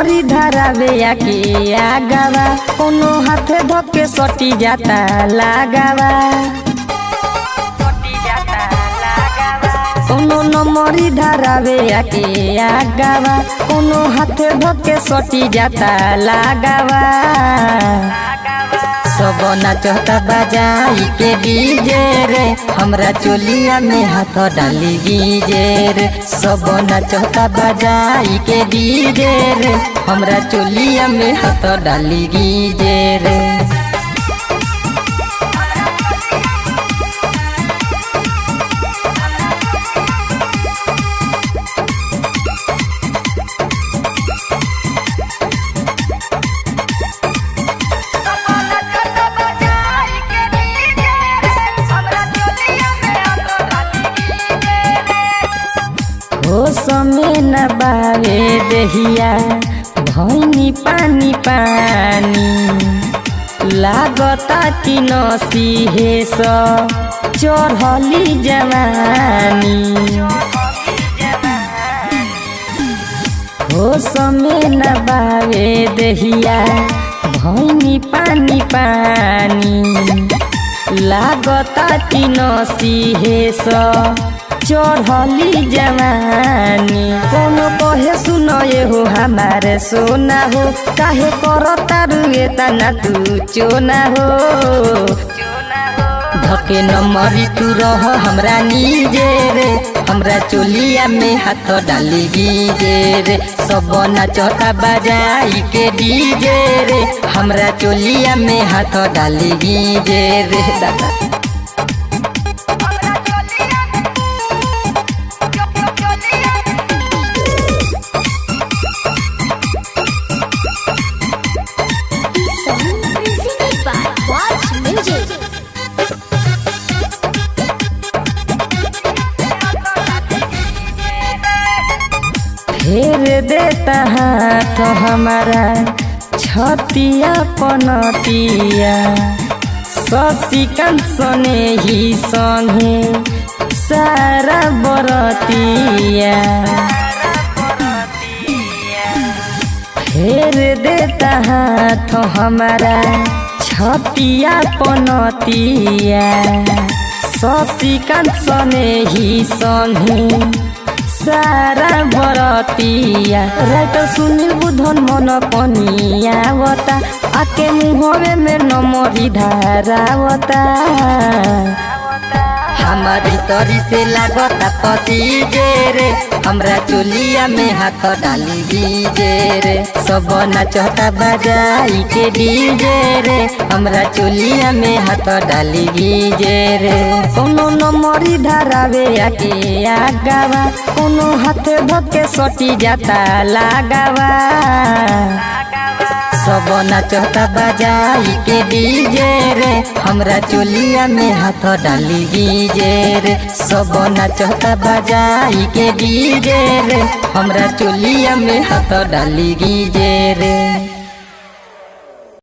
नमरी धरावे आके आगावा कोनो हाथे धके सटी जाता लगावा कोनो नमरी धरावे आके आगावा कोनो हाथे धके सटी जाता लगावा सब नाचता बजाई के डीजे रे हमरा चोलिया में हाथ डाली गीजे रे सब नाचता बजाई के डीजे रे हमरा चोलिया में हाथ डाली गीजे रे। हो समय न बावे देहिया भैनी पानी पानी लागता कि नसी हे चढ़ली जवानी हो समय न बावे देहिया भैनी पानी पानी लागता कि नसी हे चढ़ली जवानी कोनो कहे सुनो ये हो हमारे सोना हो काहे करता रुए तना तू चोना हो धके नमरी तू रह हमरा नीजे रे हमरा चोलिया में हाथ डाली गीजे रे सब नाचता बजाई के डीजे रे हमरा चोलिया में हाथ डाली गीजे रे दादा। फेर देता हाथ हमारा छतिया पनतिया शशिकांत सने ही संगे सारा बरतिया फेर देता हाथ हमारा छतिया पनतिया शशिकांत सने ही संगे सारा भरतिया रात सुनील बुधन मन पनियावता आके मुहवे में नमरी धारावता हमारी तरी से लागता पसीजे रे हमरा चोलिया में हाथ डाली गीजे रे सब नाचता बजाई के डीजे रे हमरा चोलिया में हाथ डाली गीजे रे कोनो नमरी धरावे आके आगावा कोनो हाथे धके सटी जाता लगावा सब नाचता बजाई के डीजे रे हमरा चोलिया में हाथ डाली गीजे रे सब नाचता बजाई के डीजे रे हमरा चोलिया में हाथ डाली गीजे रे।